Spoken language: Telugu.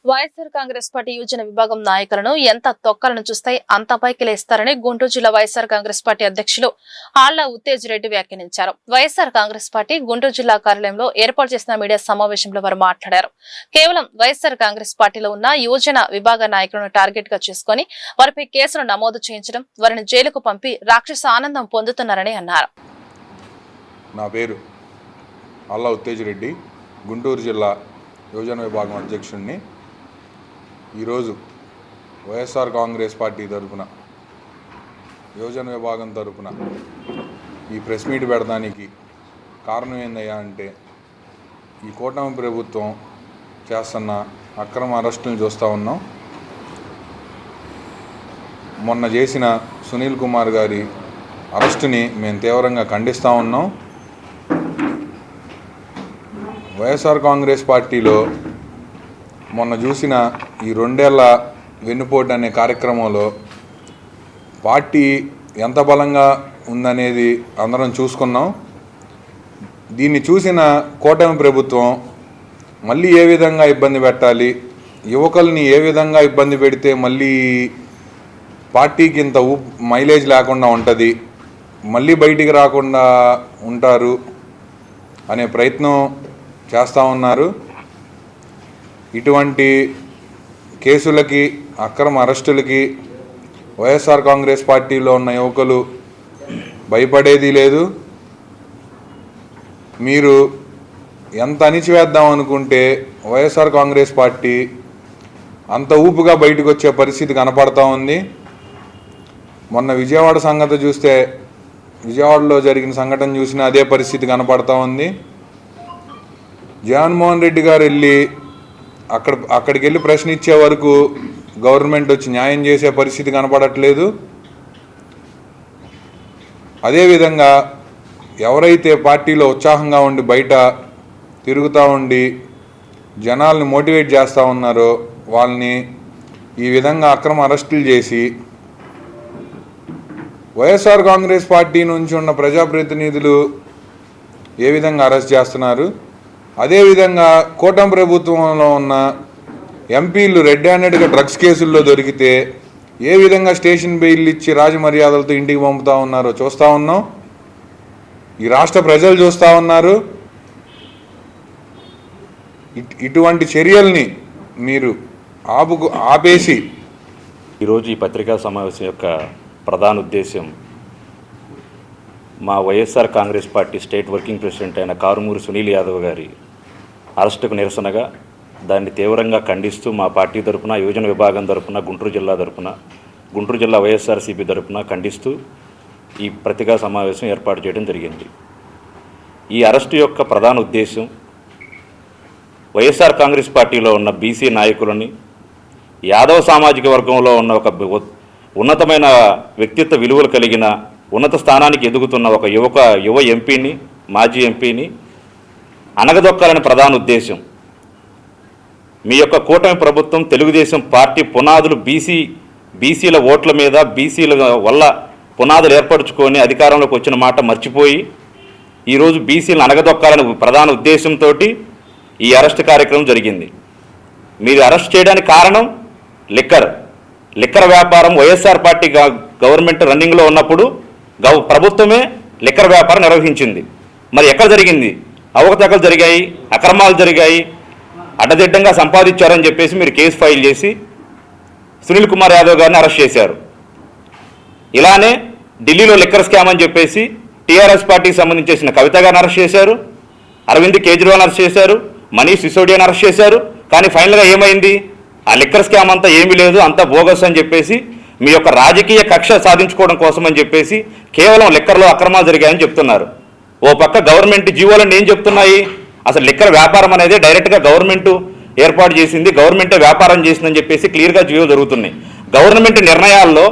వైఎస్ఆర్ కాంగ్రెస్ పార్టీ యువజన విభాగం నాయకులను ఎంత తొక్కలను చూస్తే అంత పైకి లేస్తారని గుంటూరు జిల్లా వైఎస్ఆర్ కాంగ్రెస్ పార్టీ అధ్యక్షులు ఆళ్ల ఉత్తేజ్ రెడ్డి వ్యాఖ్యానించారు. వైఎస్ఆర్ కాంగ్రెస్ పార్టీ గుంటూరు జిల్లా కార్యాలయంలో ఏర్పాటు చేసిన మీడియా సమావేశంలో వారు మాట్లాడారు. కేవలం వైఎస్ఆర్ కాంగ్రెస్ పార్టీలో ఉన్న యువజన విభాగ నాయకులను టార్గెట్ గా చేసుకుని వారిపై కేసులు నమోదు చేయించడం, వారిని జైలుకు పంపి రాక్షస ఆనందం పొందుతున్నారని అన్నారు. నా పేరు ఆళ్ల ఉత్తేజ్ రెడ్డి, గుంటూరు జిల్లా యువజన విభాగం అధ్యక్షుడిని. ఈరోజు వైఎస్ఆర్ కాంగ్రెస్ పార్టీ తరఫున యువజన విభాగం తరఫున ఈ ప్రెస్ మీట్ పెడడానికి కారణం ఏందయ్యా అంటే, ఈ కూటమి ప్రభుత్వం చేస్తున్న అక్రమ అరెస్టులను చూస్తూ ఉన్నాం. మొన్న చేసిన సునీల్ కుమార్ గారి అరెస్టుని మేము తీవ్రంగా ఖండిస్తూ ఉన్నాం. వైఎస్ఆర్ కాంగ్రెస్ పార్టీలో మొన్న చూసిన ఈ 2 ఏళ్ల వెన్నుపోటు అనే కార్యక్రమంలో పార్టీ ఎంత బలంగా ఉందనేది అందరం చూసుకున్నాం. దీన్ని చూసిన కూటమి ప్రభుత్వం మళ్ళీ ఏ విధంగా ఇబ్బంది పెట్టాలి, యువకుల్ని ఏ విధంగా ఇబ్బంది పెడితే మళ్ళీ పార్టీకి ఇంత మైలేజ్ లేకుండా ఉంటుంది, మళ్ళీ బయటికి రాకుండా ఉంటారు అనే ప్రయత్నం చేస్తూ ఉన్నారు. ఇటువంటి కేసులకి, అక్రమ అరెస్టులకి వైఎస్ఆర్ కాంగ్రెస్ పార్టీలో ఉన్న యువకులు భయపడేది లేదు. మీరు ఎంత అణిచివేద్దాం అనుకుంటే వైఎస్ఆర్ కాంగ్రెస్ పార్టీ అంత ఊపుగా బయటకు వచ్చే పరిస్థితి కనపడతా ఉంది. మొన్న విజయవాడ సంగతి చూస్తే, విజయవాడలో జరిగిన సంఘటన చూసినా అదే పరిస్థితి కనపడతా ఉంది. జగన్మోహన్ రెడ్డి గారు అక్కడికి వెళ్ళి ప్రశ్న ఇచ్చే వరకు గవర్నమెంట్ వచ్చి న్యాయం చేసే పరిస్థితి కనపడట్లేదు. అదేవిధంగా ఎవరైతే పార్టీలో ఉత్సాహంగా ఉండి బయట తిరుగుతూ ఉండి జనాల్ని మోటివేట్ చేస్తూ ఉన్నారో వాళ్ళని ఈ విధంగా అక్రమ అరెస్టులు చేసి వైఎస్ఆర్ కాంగ్రెస్ పార్టీ నుంచి ఉన్న ప్రజాప్రతినిధులు ఏ విధంగా అరెస్ట్ చేస్తున్నారు, అదేవిధంగా కూటమి ప్రభుత్వంలో ఉన్న ఎంపీలు రెడ్ హ్యాండెడ్గా డ్రగ్స్ కేసుల్లో దొరికితే ఏ విధంగా స్టేషన్ బెయిల్ ఇచ్చి రాజమర్యాదలతో ఇంటికి పంపుతూ ఉన్నారో చూస్తూ ఉన్నాం. ఈ రాష్ట్ర ప్రజలు చూస్తూ ఉన్నారు. ఇటువంటి చర్యల్ని మీరు ఆపేసి ఈరోజు ఈ పత్రికా సమావేశం యొక్క ప్రధాన ఉద్దేశం, మా YSR Congress party state working president అయిన కారుమూరి సునీల్ యాదవ్ గారి అరెస్టుకు నిరసనగా దాన్ని తీవ్రంగా ఖండిస్తూ మా పార్టీ తరఫున, యువజన విభాగం తరఫున, గుంటూరు జిల్లా తరఫున, గుంటూరు జిల్లా వైఎస్ఆర్సీపీ తరఫున ఖండిస్తూ ఈ పత్రికా సమావేశం ఏర్పాటు చేయడం జరిగింది. ఈ అరెస్టు యొక్క ప్రధాన ఉద్దేశం వైఎస్ఆర్ కాంగ్రెస్ పార్టీలో ఉన్న బీసీ నాయకులని, యాదవ సామాజిక వర్గంలో ఉన్న ఒక ఉన్నతమైన వ్యక్తిత్వ విలువలు కలిగిన ఉన్నత స్థానానికి ఎదుగుతున్న ఒక యువ ఎంపీని, మాజీ ఎంపీని అణగదొక్కాలని ప్రధాన ఉద్దేశం. మీ యొక్క కూటమి ప్రభుత్వం, తెలుగుదేశం పార్టీ పునాదులు బీసీల ఓట్ల మీద, బీసీల వల్ల పునాదులు ఏర్పరచుకొని అధికారంలోకి వచ్చిన మాట మర్చిపోయి ఈరోజు బీసీలను అణగదొక్కాలని ప్రధాన ఉద్దేశంతో ఈ అరెస్ట్ కార్యక్రమం జరిగింది. మీరు అరెస్ట్ చేయడానికి కారణం లిక్కర్ వ్యాపారం. వైఎస్ఆర్ పార్టీ గవర్నమెంట్ రన్నింగ్లో ఉన్నప్పుడు ప్రభుత్వమే లిక్కర్ వ్యాపారం నిర్వహించింది. మరి ఎక్కడ జరిగింది? అవకతవకలు జరిగాయి, అక్రమాలు జరిగాయి, అడ్డదిడ్డంగా సంపాదించారని చెప్పేసి మీరు కేసు ఫైల్ చేసి సునీల్ కుమార్ యాదవ్ గారిని అరెస్ట్ చేశారు. ఇలానే ఢిల్లీలో లిక్కర్ స్కామ్ అని చెప్పేసి టీఆర్ఎస్ పార్టీకి సంబంధించిన కవిత గారిని అరెస్ట్ చేశారు, అరవింద్ కేజ్రీవాల్ అరెస్ట్ చేశారు, మనీష్ సిసోడియాని అరెస్ట్ చేశారు. కానీ ఫైనల్గా ఏమైంది? ఆ లిక్కర్ స్కామ్ అంతా ఏమీ లేదు, అంతా బోగస్ అని చెప్పేసి మీ యొక్క రాజకీయ కక్ష సాధించుకోవడం కోసం అని చెప్పేసి కేవలం లిక్కర్లో అక్రమాలు జరిగాయని చెప్తున్నారు. ఓ పక్క గవర్నమెంట్ జీవోలను ఏం చెప్తున్నాయి? అసలు లిక్కర్ వ్యాపారం అనేది డైరెక్ట్గా గవర్నమెంట్ ఏర్పాటు చేసింది, గవర్నమెంటే వ్యాపారం చేసిందని చెప్పేసి క్లియర్గా జీవో జరుగుతున్నాయి. గవర్నమెంట్ నిర్ణయాల్లో